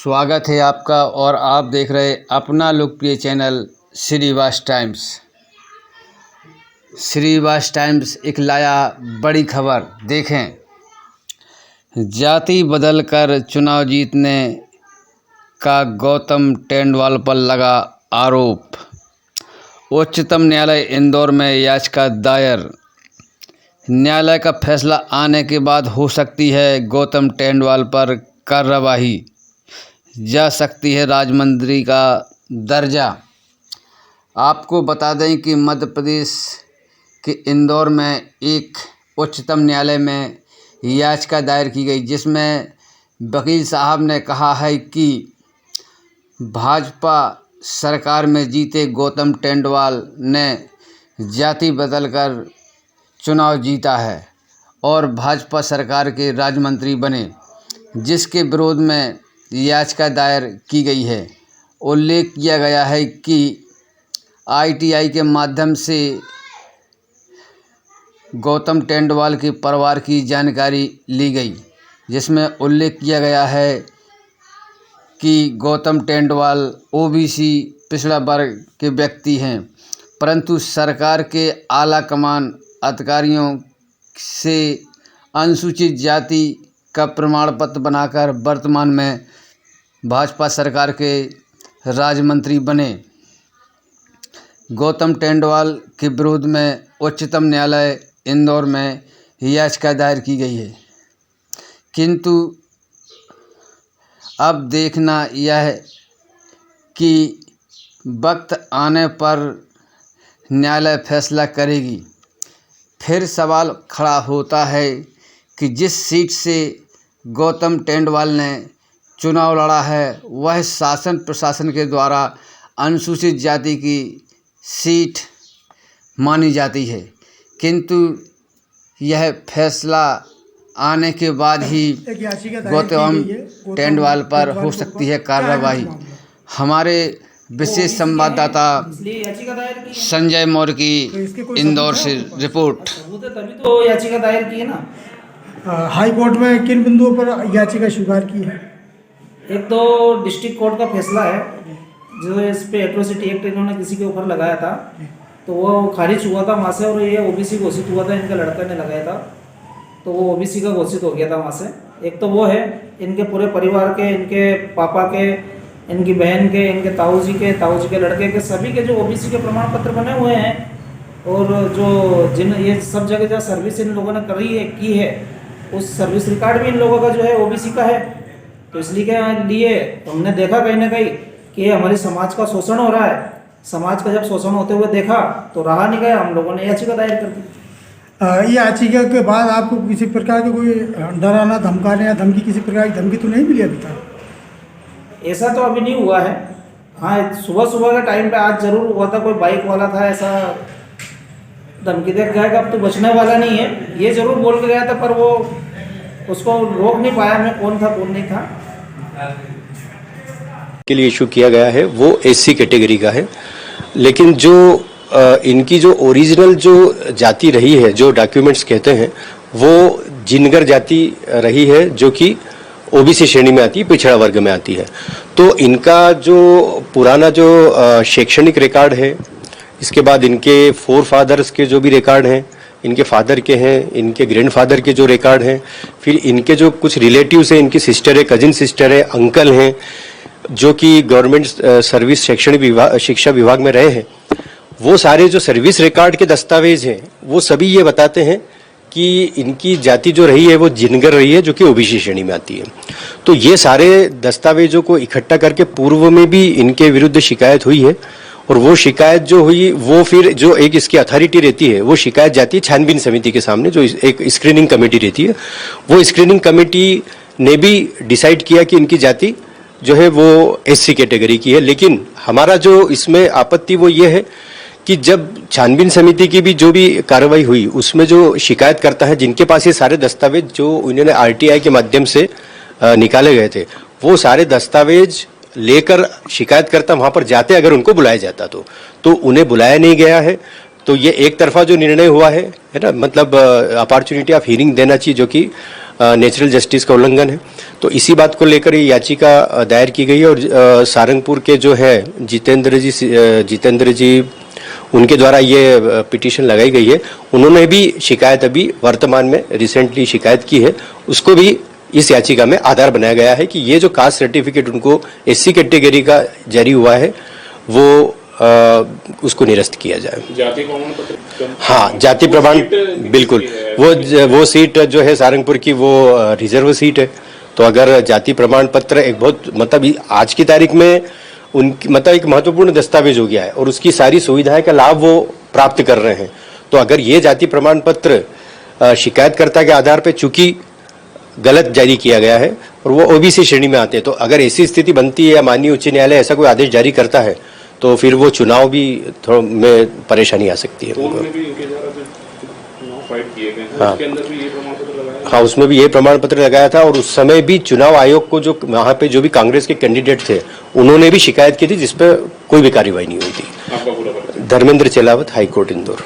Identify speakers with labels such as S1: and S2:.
S1: स्वागत है आपका और आप देख रहे अपना लोकप्रिय channel Shrivas times. Shrivas times एक लाया बड़ी खबर। देखें, जाति बदलकर चुनाव जीतने का गौतम टेंडवाल पर लगा आरोप। उच्चतम न्यायालय इंदौर में याचिका दायर। न्यायालय का फैसला आने के बाद हो सकती है गौतम टेंडवाल पर कार्रवाई, जा सकती है राज्य मंत्री का दर्जा। आपको बता दें कि मध्य प्रदेश के इंदौर में एक उच्चतम न्यायालय में याचिका दायर की गई, जिसमें वकील साहब ने कहा है कि भाजपा सरकार में जीते गौतम टेंडवाल ने जाति बदलकर चुनाव जीता है और भाजपा सरकार के राज्य मंत्री बने, जिसके विरोध में याचिका दायर की गई है। उल्लेख किया गया है कि आईटीआई के माध्यम से गौतम टेंडवाल के परिवार की जानकारी ली गई, जिसमें उल्लेख किया गया है कि गौतम टेंडवाल ओबीसी पिछड़ा वर्ग के व्यक्ति हैं, परंतु सरकार के आला कमान अधिकारियों से अनुसूचित जाति का प्रमाण पत्र बनाकर वर्तमान में भाजपा सरकार के राज्य मंत्री बने। गौतम टेंडवाल के विरोध में उच्चतम न्यायालय इंदौर में याचिका दायर की गई है, किंतु अब देखना यह है कि वक्त आने पर न्यायालय फैसला करेगी। फिर सवाल खड़ा होता है कि जिस सीट से गौतम टेंडवाल ने चुनाव लड़ा है वह शासन प्रशासन के द्वारा अनुसूचित जाति की सीट मानी जाती है, किंतु यह फैसला आने के बाद ही गौतम टेंडवाल पर हो सकती है कार्रवाई। हमारे विशेष संवाददाता संजय मौर्य की इंदौर से रिपोर्ट।
S2: तभी तो याचिका दायर की है ना।
S3: हाई कोर्ट में किन बिंदुओं पर याचिका स्वीकार की है?
S2: एक तो डिस्ट्रिक्ट कोर्ट का फैसला है जो इस पे एट्रोसिटी एक्ट इन्होंने किसी के ऊपर लगाया था, तो वो खारिज हुआ था वहाँ से, और ये ओबीसी घोषित हुआ था, इनका लड़का ने लगाया था, तो वो ओबीसी का घोषित हो गया था वहाँ से। एक तो वो है, इनके पूरे परिवार के, इनके पापा के, इनकी बहन के, इनके ताऊ जी के लड़के के, सभी के जो ओबीसी के प्रमाण पत्र बने हुए हैं, और जो जिन ये सब जगह जहाँ सर्विस इन लोगों ने की है उस सर्विस रिकॉर्ड भी इन लोगों का जो है ओबीसी का है। तो इसलिए के लिए हमने देखा कहीं ना कहीं कि हमारे समाज का शोषण हो रहा है। समाज का जब शोषण होते हुए देखा तो रहा नहीं गया, हम लोगों ने याचिका दायर कर दी।
S3: ये याचिका के बाद आपको किसी प्रकार की कोई डराना धमकाने या धमकी, किसी प्रकार की धमकी तो नहीं मिली अभी तक?
S2: ऐसा तो अभी नहीं हुआ है। हाँ, सुबह के टाइम पे आज जरूर हुआ था, कोई बाइक वाला था, ऐसा धमकी दे गया कि अब तो बचने वाला नहीं है, ये जरूर बोल के गया था, पर वो उसको रोक नहीं पाया मैं, कौन था कौन नहीं था।
S4: के लिए इशू किया गया है वो एससी कैटेगरी का है, लेकिन जो इनकी जो ओरिजिनल जो जाति रही है, जो डॉक्यूमेंट्स कहते हैं, वो जिनगर जाति रही है, जो कि ओबीसी श्रेणी में आती है, पिछड़ा वर्ग में आती है। तो इनका जो पुराना जो शैक्षणिक रिकॉर्ड है, इसके बाद इनके फोर फादर्स के जो भी रिकॉर्ड हैं, इनके फादर के हैं, इनके ग्रैंडफादर के जो रिकॉर्ड हैं, फिर इनके जो कुछ रिलेटिव्स हैं, इनकी सिस्टर है, कजिन सिस्टर है, अंकल हैं, जो कि गवर्नमेंट सर्विस शैक्षणिक शिक्षा विभाग में रहे हैं, वो सारे जो सर्विस रिकॉर्ड के दस्तावेज हैं वो सभी ये बताते हैं कि इनकी जाति जो रही है वो जिनगर रही है, जो कि ओबीसी श्रेणी में आती है। तो ये सारे दस्तावेजों को इकट्ठा करके पूर्व में भी इनके विरुद्ध शिकायत हुई है, और वो शिकायत जो हुई वो फिर जो एक इसकी अथॉरिटी रहती है वो शिकायत जाती है छानबीन समिति के सामने, जो एक स्क्रीनिंग कमेटी रहती है। वो स्क्रीनिंग कमेटी ने भी डिसाइड किया कि इनकी जाति जो है वो एससी कैटेगरी की है। लेकिन हमारा जो इसमें आपत्ति वो ये है कि जब छानबीन समिति की भी जो भी कार्रवाई हुई उसमें जो शिकायत करता है, जिनके पास ये सारे दस्तावेज जो उन्होंने आरटीआई के माध्यम से निकाले गए थे, वो सारे दस्तावेज लेकर शिकायतकर्ता वहां पर जाते, अगर उनको बुलाया जाता तो उन्हें बुलाया नहीं गया है। तो ये एक तरफा जो निर्णय हुआ है ना, मतलब अपॉर्चुनिटी ऑफ हियरिंग देना चाहिए, जो कि नेचुरल जस्टिस का उल्लंघन है। तो इसी बात को लेकर ये याचिका दायर की गई है और सारंगपुर के जो है जितेंद्र जी उनके द्वारा ये पिटीशन लगाई गई है। उन्होंने भी शिकायत अभी वर्तमान में रिसेंटली शिकायत की है, उसको भी इस याचिका में आधार बनाया गया है कि ये जो कास्ट सर्टिफिकेट उनको एससी कैटेगरी का जारी हुआ है वो उसको निरस्त किया जाए।
S5: जाति प्रमाण पत्र,
S4: हाँ, जाति प्रमाण, बिल्कुल। वो सीट जो है सारंगपुर की वो रिजर्व सीट है। तो अगर जाति प्रमाण पत्र एक बहुत मतलब आज की तारीख में उनकी मतलब एक महत्वपूर्ण दस्तावेज हो गया है और उसकी सारी सुविधाएं का लाभ वो प्राप्त कर रहे हैं। तो अगर ये जाति प्रमाण पत्र शिकायतकर्ता के आधार पर चूंकि गलत जारी किया गया है और वो ओबीसी श्रेणी में आते हैं, तो अगर ऐसी स्थिति बनती है या माननीय उच्च न्यायालय ऐसा कोई आदेश जारी करता है तो फिर वो चुनाव भी थोड़ा में परेशानी आ सकती है। हाँ, हाँ, उसमें भी ये प्रमाण पत्र लगाया था और उस समय भी चुनाव आयोग को जो वहाँ पे जो भी कांग्रेस के कैंडिडेट थे उन्होंने भी शिकायत की थी जिसपे कोई भी कार्रवाई नहीं हुई थी। धर्मेंद्र चेलावत, हाईकोर्ट इंदौर।